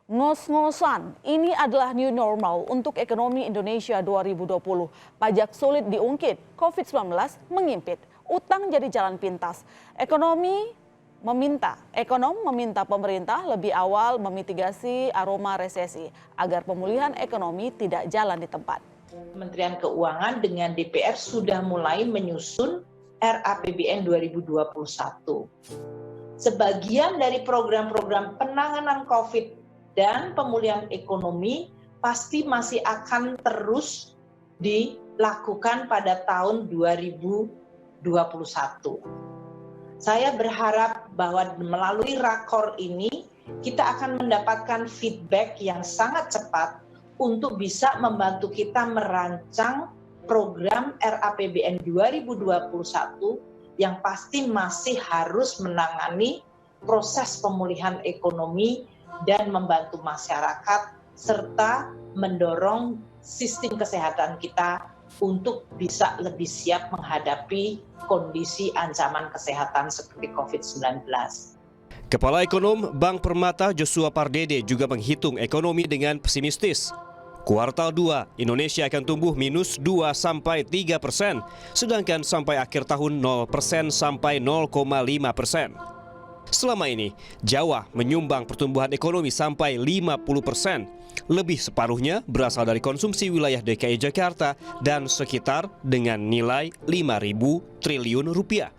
Ngos-ngosan, ini adalah new normal untuk ekonomi Indonesia 2020. Pajak sulit diungkit, COVID-19 mengimpit, utang jadi jalan pintas. Ekonom meminta pemerintah lebih awal memitigasi aroma resesi agar pemulihan ekonomi tidak jalan di tempat. Kementerian Keuangan dengan DPR sudah mulai menyusun RAPBN 2021. Sebagian dari program-program penanganan COVID dan pemulihan ekonomi pasti masih akan terus dilakukan pada tahun 2021. Saya berharap bahwa melalui rakor ini kita akan mendapatkan feedback yang sangat cepat untuk bisa membantu kita merancang program RAPBN 2021 yang pasti masih harus menangani proses pemulihan ekonomi dan membantu masyarakat serta mendorong sistem kesehatan kita untuk bisa lebih siap menghadapi kondisi ancaman kesehatan seperti COVID-19. Kepala Ekonom Bank Permata Joshua Pardede juga menghitung ekonomi dengan pesimistis. Kuartal 2, Indonesia akan tumbuh minus 2-3%, sedangkan sampai akhir tahun 0% sampai 0,5%. Selama ini, Jawa menyumbang pertumbuhan ekonomi sampai 50%. Lebih separuhnya berasal dari konsumsi wilayah DKI Jakarta dan sekitar dengan nilai 5.000 triliun rupiah.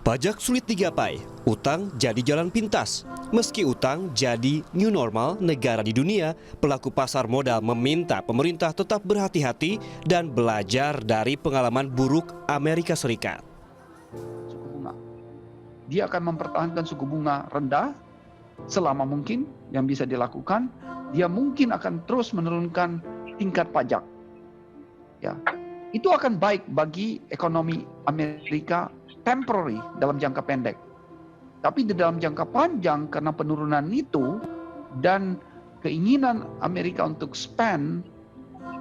Pajak sulit digapai, utang jadi jalan pintas. Meski utang jadi new normal negara di dunia, pelaku pasar modal meminta pemerintah tetap berhati-hati dan belajar dari pengalaman buruk Amerika Serikat. Dia akan mempertahankan suku bunga rendah selama mungkin yang bisa dilakukan. Dia mungkin akan terus menurunkan tingkat pajak. Ya, itu akan baik bagi ekonomi Amerika temporary dalam jangka pendek. Tapi di dalam jangka panjang karena penurunan itu dan keinginan Amerika untuk spend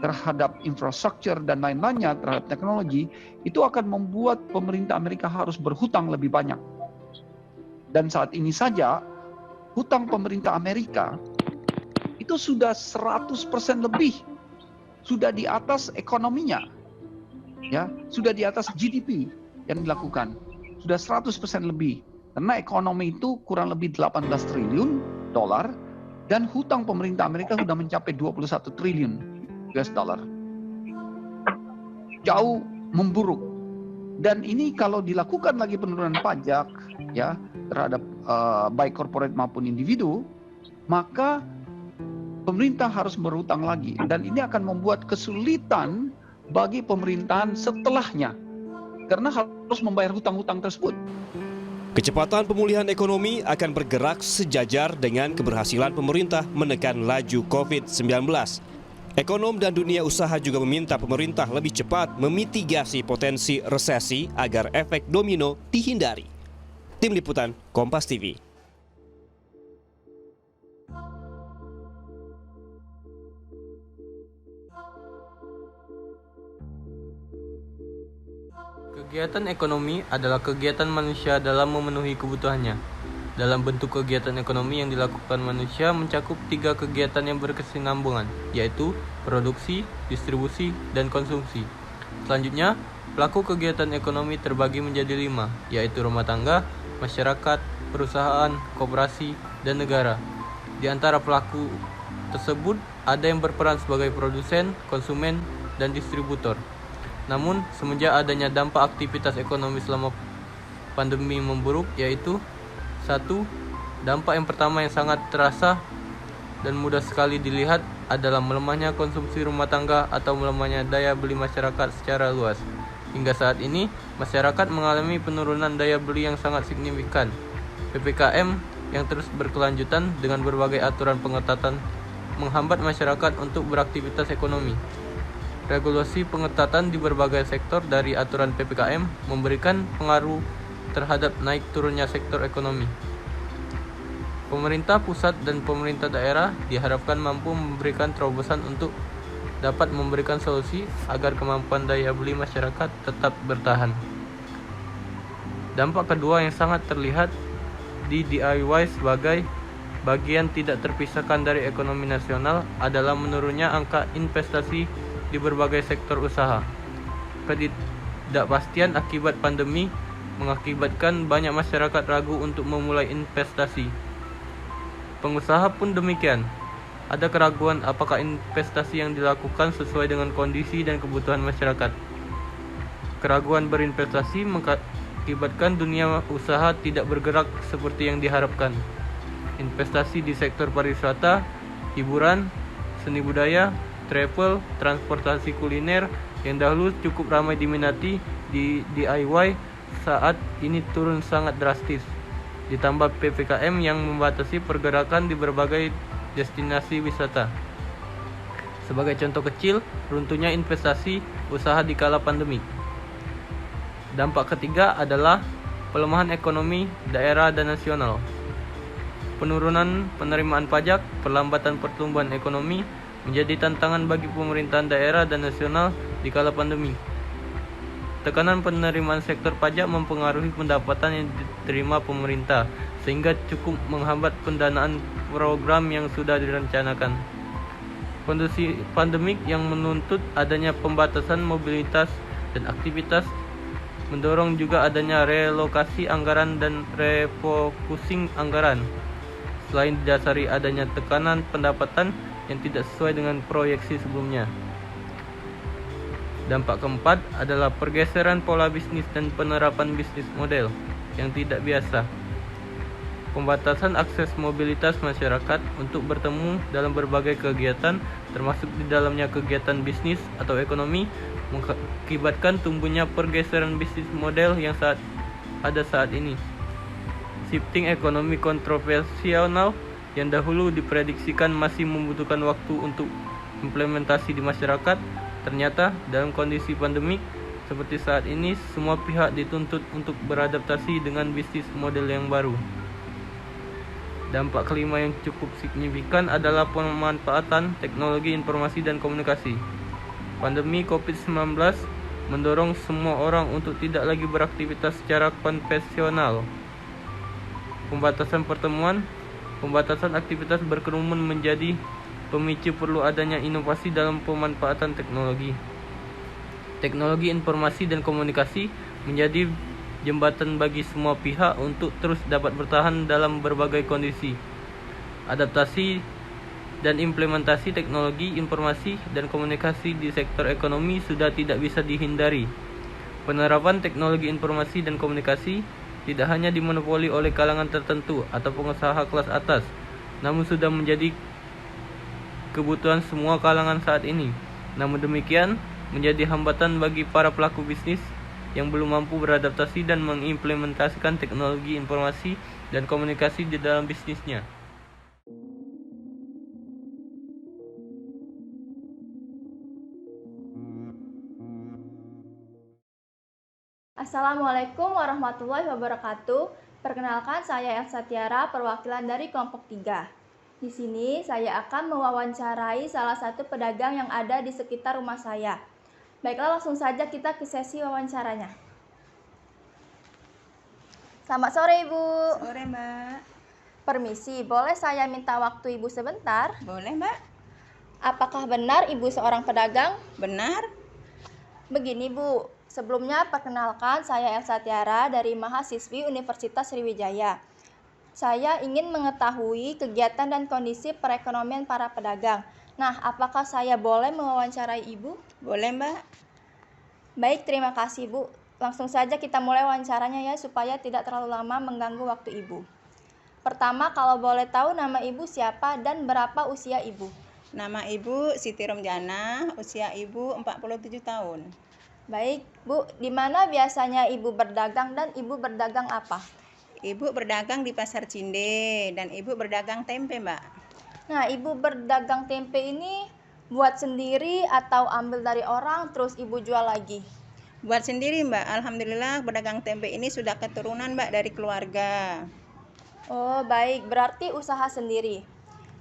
terhadap infrastruktur dan lain-lainnya terhadap teknologi, itu akan membuat pemerintah Amerika harus berhutang lebih banyak. Dan saat ini saja, hutang pemerintah Amerika itu sudah 100% lebih. Sudah di atas ekonominya. Ya, sudah di atas GDP yang dilakukan. Sudah 100% lebih. Karena ekonomi itu kurang lebih 18 triliun dolar dan hutang pemerintah Amerika sudah mencapai 21 triliun US dollar. Jauh memburuk. Dan ini kalau dilakukan lagi penurunan pajak ya terhadap baik korporat maupun individu, maka pemerintah harus berhutang lagi dan ini akan membuat kesulitan bagi pemerintahan setelahnya karena harus membayar hutang-hutang tersebut. Kecepatan pemulihan ekonomi akan bergerak sejajar dengan keberhasilan pemerintah menekan laju COVID-19. Ekonom dan dunia usaha juga meminta pemerintah lebih cepat memitigasi potensi resesi agar efek domino dihindari. Tim Liputan Kompas TV. Kegiatan ekonomi adalah kegiatan manusia dalam memenuhi kebutuhannya. Dalam bentuk kegiatan ekonomi yang dilakukan manusia mencakup 3 kegiatan yang berkesinambungan, yaitu produksi, distribusi, dan konsumsi. Selanjutnya, pelaku kegiatan ekonomi terbagi menjadi 5, yaitu rumah tangga, masyarakat, perusahaan, koperasi, dan negara. Di antara pelaku tersebut, ada yang berperan sebagai produsen, konsumen, dan distributor. Namun, semenjak adanya dampak aktivitas ekonomi selama pandemi memburuk, yaitu 1. Dampak yang pertama yang sangat terasa dan mudah sekali dilihat adalah melemahnya konsumsi rumah tangga atau melemahnya daya beli masyarakat secara luas. Hingga saat ini, masyarakat mengalami penurunan daya beli yang sangat signifikan. PPKM yang terus berkelanjutan dengan berbagai aturan pengetatan menghambat masyarakat untuk beraktivitas ekonomi. Regulasi pengetatan di berbagai sektor dari aturan PPKM memberikan pengaruh terhadap naik turunnya sektor ekonomi. Pemerintah pusat dan pemerintah daerah diharapkan mampu memberikan terobosan untuk dapat memberikan solusi agar kemampuan daya beli masyarakat tetap bertahan. Dampak kedua yang sangat terlihat di DIY sebagai bagian tidak terpisahkan dari ekonomi nasional adalah menurunnya angka investasi di berbagai sektor usaha. Ketidakpastian akibat pandemi mengakibatkan banyak masyarakat ragu untuk memulai investasi. Pengusaha pun demikian. Ada keraguan apakah investasi yang dilakukan sesuai dengan kondisi dan kebutuhan masyarakat. Keraguan berinvestasi mengakibatkan dunia usaha tidak bergerak seperti yang diharapkan. Investasi di sektor pariwisata, hiburan, seni budaya, travel, transportasi kuliner yang dahulu cukup ramai diminati di DIY saat ini turun sangat drastis. Ditambah PPKM yang membatasi pergerakan di berbagai destinasi wisata. Sebagai contoh kecil, runtuhnya investasi usaha di kala pandemi. Dampak ketiga adalah pelemahan ekonomi daerah dan nasional. Penurunan penerimaan pajak, perlambatan pertumbuhan ekonomi menjadi tantangan bagi pemerintahan daerah dan nasional di kala pandemi. Tekanan penerimaan sektor pajak mempengaruhi pendapatan yang diterima pemerintah, sehingga cukup menghambat pendanaan program yang sudah direncanakan. Kondisi pandemik yang menuntut adanya pembatasan mobilitas dan aktivitas mendorong juga adanya relokasi anggaran dan refocusing anggaran. Selain didasari adanya tekanan pendapatan yang tidak sesuai dengan proyeksi sebelumnya. Dampak keempat adalah pergeseran pola bisnis dan penerapan bisnis model yang tidak biasa. Pembatasan akses mobilitas masyarakat untuk bertemu dalam berbagai kegiatan, termasuk di dalamnya kegiatan bisnis atau ekonomi, mengakibatkan tumbuhnya pergeseran bisnis model yang ada saat ini. Shifting ekonomi kontroversial yang dahulu diprediksikan masih membutuhkan waktu untuk implementasi di masyarakat, ternyata dalam kondisi pandemik seperti saat ini, semua pihak dituntut untuk beradaptasi dengan bisnis model yang baru. Dampak kelima yang cukup signifikan adalah pemanfaatan teknologi informasi dan komunikasi. Pandemi COVID-19 mendorong semua orang untuk tidak lagi beraktivitas secara konvensional. Pembatasan pertemuan, pembatasan aktivitas berkerumun menjadi pemicu perlu adanya inovasi dalam pemanfaatan teknologi. Teknologi informasi dan komunikasi menjadi jembatan bagi semua pihak untuk terus dapat bertahan dalam berbagai kondisi. Adaptasi dan implementasi teknologi informasi dan komunikasi di sektor ekonomi sudah tidak bisa dihindari. Penerapan teknologi informasi dan komunikasi tidak hanya dimonopoli oleh kalangan tertentu atau pengusaha kelas atas, namun sudah menjadi kebutuhan semua kalangan saat ini. Namun demikian, menjadi hambatan bagi para pelaku bisnis yang belum mampu beradaptasi dan mengimplementasikan teknologi informasi dan komunikasi di dalam bisnisnya. Assalamualaikum warahmatullahi wabarakatuh. Perkenalkan, saya Elsa Tiara, perwakilan dari kelompok 3. Di sini saya akan mewawancarai salah satu pedagang yang ada di sekitar rumah saya. Baiklah, langsung saja kita ke sesi wawancaranya. Selamat sore, Ibu. Sore, Mbak. Permisi, boleh saya minta waktu Ibu sebentar? Boleh, Mbak? Apakah benar Ibu seorang pedagang? Benar? Begini, Bu. Sebelumnya, perkenalkan, saya Elsa Tiara dari mahasiswi Universitas Sriwijaya. Saya ingin mengetahui kegiatan dan kondisi perekonomian para pedagang. Nah, apakah saya boleh mewawancarai Ibu? Boleh, Mbak. Baik, terima kasih, Bu. Langsung saja kita mulai wawancaranya ya, supaya tidak terlalu lama mengganggu waktu Ibu. Pertama, kalau boleh tahu nama Ibu siapa dan berapa usia Ibu? Nama Ibu Siti Romjana, usia Ibu 47 tahun. Baik, Bu. Di mana biasanya Ibu berdagang dan Ibu berdagang apa? Ibu berdagang di Pasar Cinde dan Ibu berdagang tempe, Mbak. Nah, Ibu berdagang tempe ini buat sendiri atau ambil dari orang terus Ibu jual lagi? Buat sendiri, Mbak. Alhamdulillah berdagang tempe ini sudah keturunan, Mbak, dari keluarga. Oh, baik. Berarti usaha sendiri.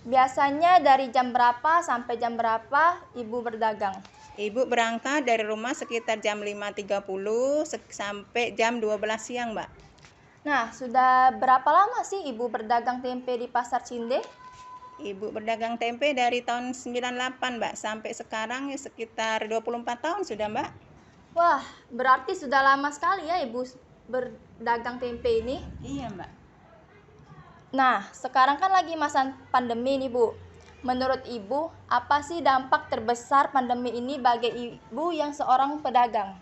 Biasanya dari jam berapa sampai jam berapa Ibu berdagang? Ibu berangkat dari rumah sekitar jam 5.30 sampai jam 12 siang, Mbak. Nah, sudah berapa lama sih Ibu berdagang tempe di Pasar Cinde? Ibu berdagang tempe dari tahun 98 Mbak, sampai sekarang ya sekitar 24 tahun sudah Mbak. Wah, berarti sudah lama sekali ya Ibu berdagang tempe ini. Iya Mbak. Nah, sekarang kan lagi masa pandemi nih Bu. Menurut Ibu, apa sih dampak terbesar pandemi ini bagi Ibu yang seorang pedagang?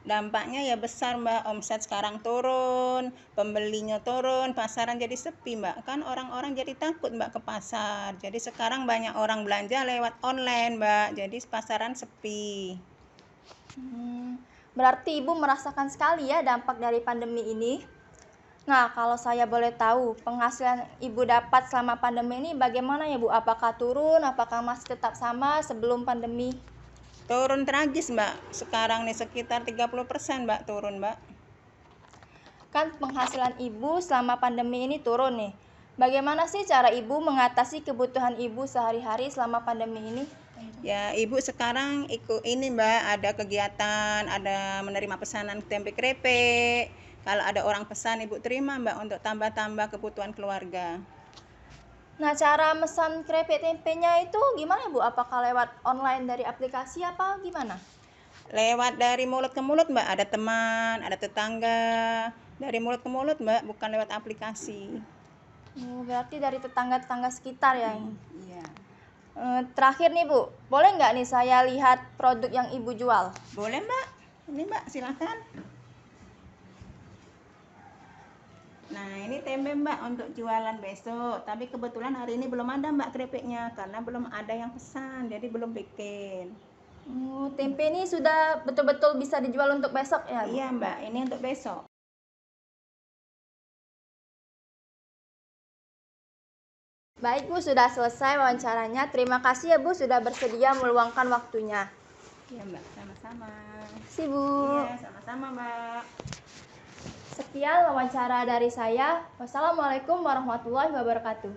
Dampaknya ya besar Mbak, omset sekarang turun, pembelinya turun, pasaran jadi sepi Mbak. Kan orang-orang jadi takut Mbak ke pasar. Jadi sekarang banyak orang belanja lewat online Mbak, jadi pasaran sepi. Berarti Ibu merasakan sekali ya dampak dari pandemi ini. Nah, kalau saya boleh tahu, penghasilan Ibu dapat selama pandemi ini bagaimana ya Bu? Apakah turun, apakah masih tetap sama sebelum pandemi? Turun tragis Mbak, sekarang nih sekitar 30% Mbak turun Mbak. Kan penghasilan Ibu selama pandemi ini turun nih. Bagaimana sih cara Ibu mengatasi kebutuhan Ibu sehari-hari selama pandemi ini? Ya Ibu sekarang ikut ini Mbak, ada kegiatan, ada menerima pesanan tempe krepek. Kalau ada orang pesan Ibu terima Mbak untuk tambah-tambah kebutuhan keluarga. Nah, cara mesan krepek tempenya itu gimana Bu? Apakah lewat online dari aplikasi apa gimana? Lewat dari mulut ke mulut Mbak, ada teman, ada tetangga. Dari mulut ke mulut Mbak, bukan lewat aplikasi. Berarti dari tetangga-tetangga sekitar ya. Iya. Terakhir nih Bu, boleh nggak nih saya lihat produk yang Ibu jual? Boleh Mbak, ini Mbak silakan. Nah ini tempe Mbak untuk jualan besok, tapi kebetulan hari ini belum ada Mbak krepeknya karena belum ada yang pesan, jadi belum bikin. Tempe ini sudah betul-betul bisa dijual untuk besok ya Bu? Iya Mbak, ini untuk besok. Baik Bu, sudah selesai wawancaranya. Terima kasih ya Bu sudah bersedia meluangkan waktunya. Iya Mbak, sama-sama. Si Bu. Iya, sama-sama Mbak. Sekian wawancara dari saya. Wassalamualaikum warahmatullahi wabarakatuh.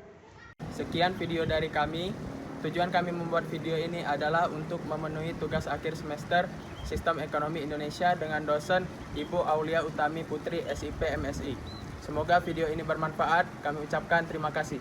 Sekian video dari kami. Tujuan kami membuat video ini adalah untuk memenuhi tugas akhir semester Sistem Ekonomi Indonesia dengan dosen Ibu Aulia Utami Putri SIP MSI. Semoga video ini bermanfaat. Kami ucapkan terima kasih.